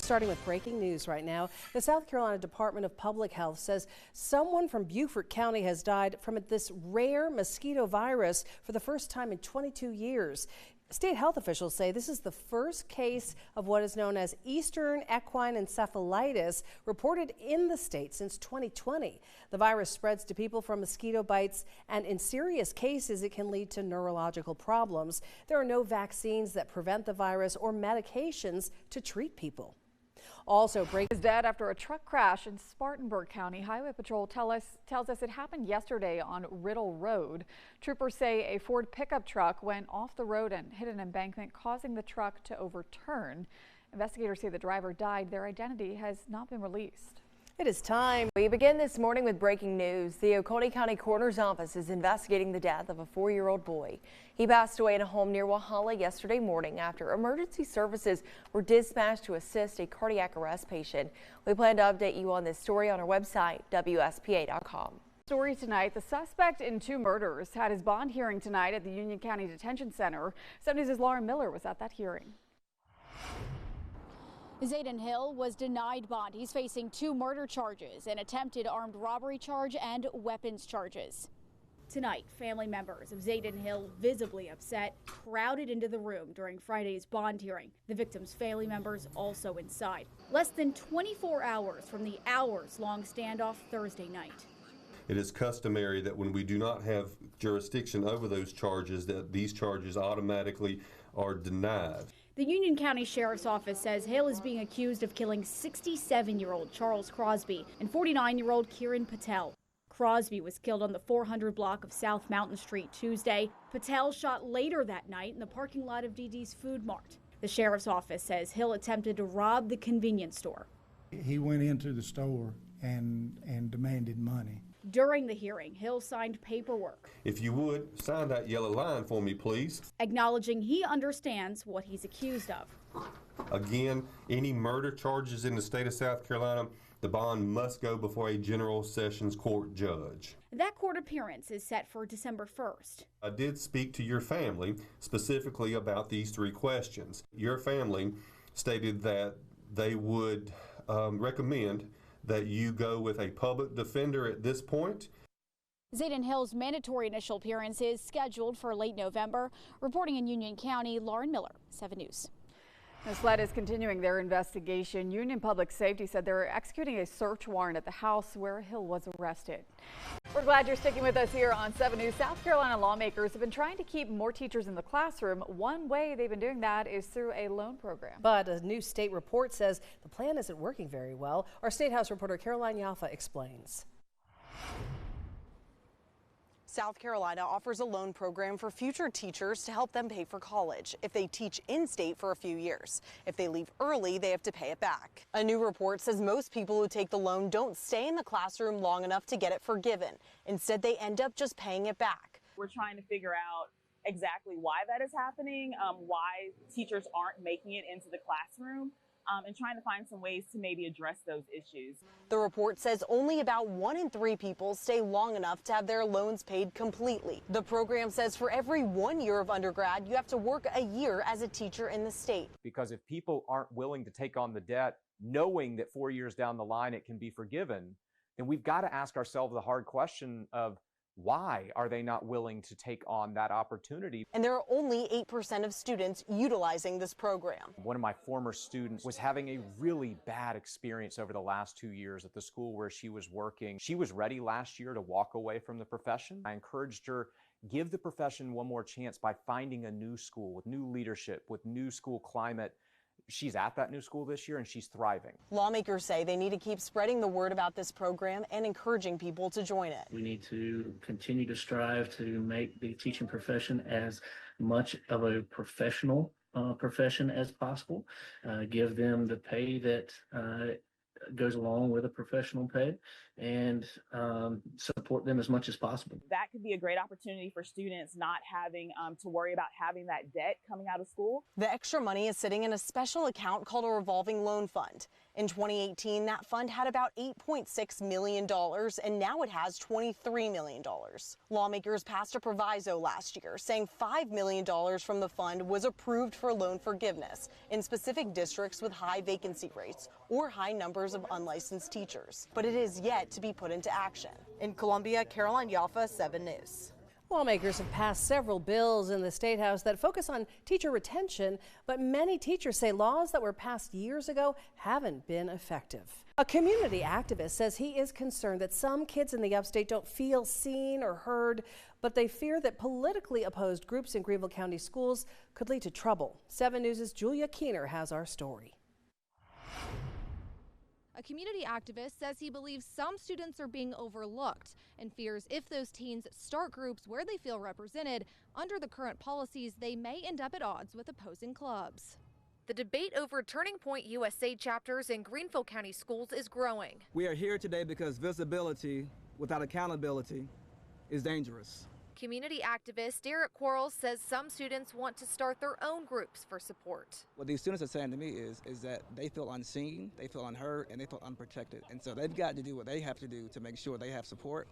Starting with breaking news right now, the South Carolina Department of Public Health says someone from Beaufort County has died from this rare mosquito virus for the first time in 22 years. State health officials say this is the first case of what is known as Eastern Equine Encephalitis reported in the state since 2020. The virus spreads to people from mosquito bites, and in serious cases, it can lead to neurological problems. There are no vaccines that prevent the virus or medications to treat people. Also, break is dead after a truck crash in Spartanburg County. Highway Patrol tells us it happened yesterday on Riddle Road. Troopers say a Ford pickup truck went off the road and hit an embankment, causing the truck to overturn. Investigators say the driver died. Their identity has not been released. It is time. We begin this morning with breaking news. The Oconee County Coroner's Office is investigating the death of a 4-year-old boy. He passed away in a home near Walhalla yesterday morning after emergency services were dispatched to assist a cardiac arrest patient. We plan to update you on this story on our website, WSPA.com. Story tonight, the suspect in 2 murders had his bond hearing tonight at the Union County Detention Center. 7 News' Lauren Miller was at that hearing. Zayden Hill was denied bond. He's facing 2 murder charges, an attempted armed robbery charge, and weapons charges. Tonight, family members of Zayden Hill, visibly upset, crowded into the room during Friday's bond hearing. The victim's family members also inside. Less than 24 hours from the hours-long standoff Thursday night. It is customary that when we do not have jurisdiction over those charges, that these charges automatically are denied. The Union County Sheriff's Office says Hill is being accused of killing 67-year-old Charles Crosby and 49-year-old Kieran Patel. Crosby was killed on the 400 block of South Mountain Street Tuesday. Patel shot later that night in the parking lot of DD's Food Mart. The Sheriff's Office says Hill attempted to rob the convenience store. He went into the store and demanded money. During the hearing, Hill signed paperwork. If you would, sign that yellow line for me, please. Acknowledging he understands what he's accused of. Again, any murder charges in the state of South Carolina, the bond must go before a general sessions court judge. That court appearance is set for December 1st. I did speak to your family specifically about these 3 questions. Your family stated that they would recommend that you go with a public defender at this point. Zayden Hill's mandatory initial appearance is scheduled for late November. Reporting in Union County, Lauren Miller, 7 News. The SLED is continuing their investigation. Union Public Safety said they're executing a search warrant at the house where Hill was arrested. We're glad you're sticking with us here on 7 News. South Carolina lawmakers have been trying to keep more teachers in the classroom. One way they've been doing that is through a loan program. But a new state report says the plan isn't working very well. Our State House reporter Caroline Yaffa explains. South Carolina offers a loan program for future teachers to help them pay for college if they teach in-state for a few years. If they leave early, they have to pay it back. A new report says most people who take the loan don't stay in the classroom long enough to get it forgiven. Instead, they end up just paying it back. We're trying to figure out exactly why that is happening, why teachers aren't making it into the classroom. And trying to find some ways to maybe address those issues. The report says only about 1 in 3 people stay long enough to have their loans paid completely. The program says for every 1 year of undergrad, you have to work a year as a teacher in the state. Because if people aren't willing to take on the debt, knowing that 4 years down the line it can be forgiven, then we've got to ask ourselves the hard question of why are they not willing to take on that opportunity? And there are only 8% of students utilizing this program. One of my former students was having a really bad experience over the last 2 years at the school where she was working. She was ready last year to walk away from the profession. I encouraged her, give the profession one more chance by finding a new school with new leadership, with new school climate. She's at that new school this year and she's thriving. Lawmakers say they need to keep spreading the word about this program and encouraging people to join it. We need to continue to strive to make the teaching profession as much of a professional profession as possible. Give them the pay that goes along with a professional pay and support them as much as possible. That could be a great opportunity for students not having to worry about having that debt coming out of school. The extra money is sitting in a special account called a revolving loan fund. In 2018, that fund had about $8.6 million, and now it has $23 million. Lawmakers passed a proviso last year saying $5 million from the fund was approved for loan forgiveness in specific districts with high vacancy rates or high numbers of unlicensed teachers. But it is yet to be put into action. In Columbia, Caroline Yaffa, 7 News. Lawmakers have passed several bills in the State House that focus on teacher retention, but many teachers say laws that were passed years ago haven't been effective. A community activist says he is concerned that some kids in the upstate don't feel seen or heard, but they fear that politically opposed groups in Greenville County schools could lead to trouble. 7 News' Julia Keener has our story. A community activist says he believes some students are being overlooked and fears if those teens start groups where they feel represented under the current policies, they may end up at odds with opposing clubs. The debate over Turning Point USA chapters in Greenville County schools is growing. We are here today because visibility without accountability is dangerous. Community activist Derek Quarles says some students want to start their own groups for support. What these students are saying to me is that they feel unseen, they feel unheard, and they feel unprotected. And so they've got to do what they have to do to make sure they have support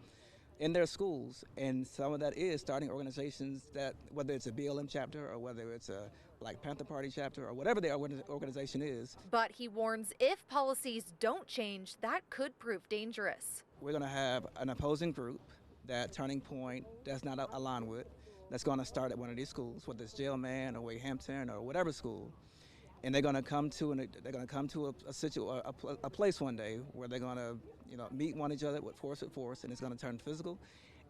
in their schools. And some of that is starting organizations that, whether it's a BLM chapter or whether it's a Black Panther Party chapter or whatever the organization is. But he warns if policies don't change, that could prove dangerous. We're going to have an opposing group that Turning Point does not align with, that's going to start at one of these schools, whether it's Jailman or Wade Hampton or whatever school, and they're going to come to a place one day where they're going to meet one another with force, and it's going to turn physical,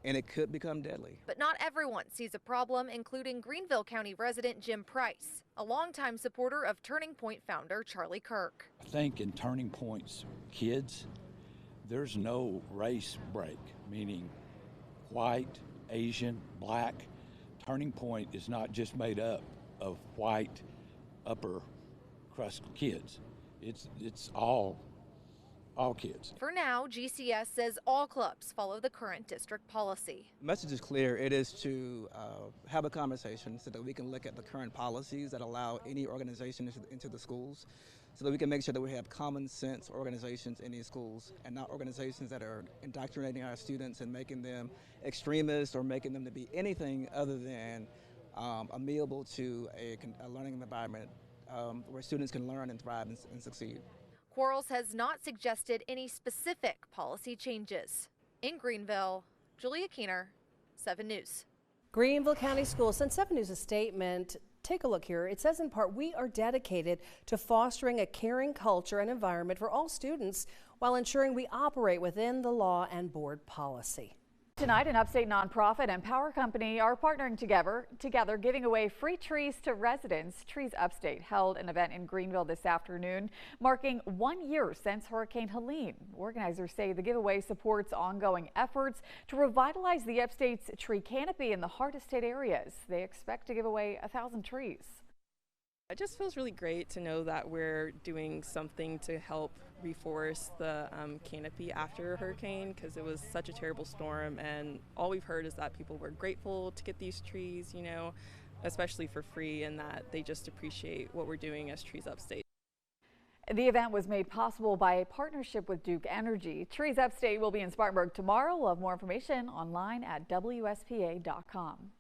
and it could become deadly. But not everyone sees a problem, including Greenville County resident Jim Price, a longtime supporter of Turning Point founder Charlie Kirk. I think in Turning Point's kids, there's no race break, meaning white, Asian, black. Turning Point is not just made up of white, upper crust kids. It's all kids. For now, GCS says all clubs follow the current district policy. The message is clear. It is to have a conversation so that we can look at the current policies that allow any organization into the schools, so that we can make sure that we have common sense organizations in these schools and not organizations that are indoctrinating our students and making them extremists or making them to be anything other than amenable to a learning environment where students can learn and thrive and succeed. Quarles has not suggested any specific policy changes. In Greenville, Julia Keener, 7 News. Greenville County Schools sent 7 News a statement. Take a look here. It says in part, we are dedicated to fostering a caring culture and environment for all students while ensuring we operate within the law and board policy. Tonight, an upstate nonprofit and power company are partnering together giving away free trees to residents. Trees Upstate held an event in Greenville this afternoon, marking 1 year since Hurricane Helene. Organizers say the giveaway supports ongoing efforts to revitalize the upstate's tree canopy in the hardest hit areas. They expect to give away 1,000 trees. It just feels really great to know that we're doing something to help reforest the canopy after a hurricane, because it was such a terrible storm, and all we've heard is that people were grateful to get these trees, especially for free, and that they just appreciate what we're doing as Trees Upstate. The event was made possible by a partnership with Duke Energy. Trees Upstate will be in Spartanburg tomorrow. We'll have more information online at WSPA.com.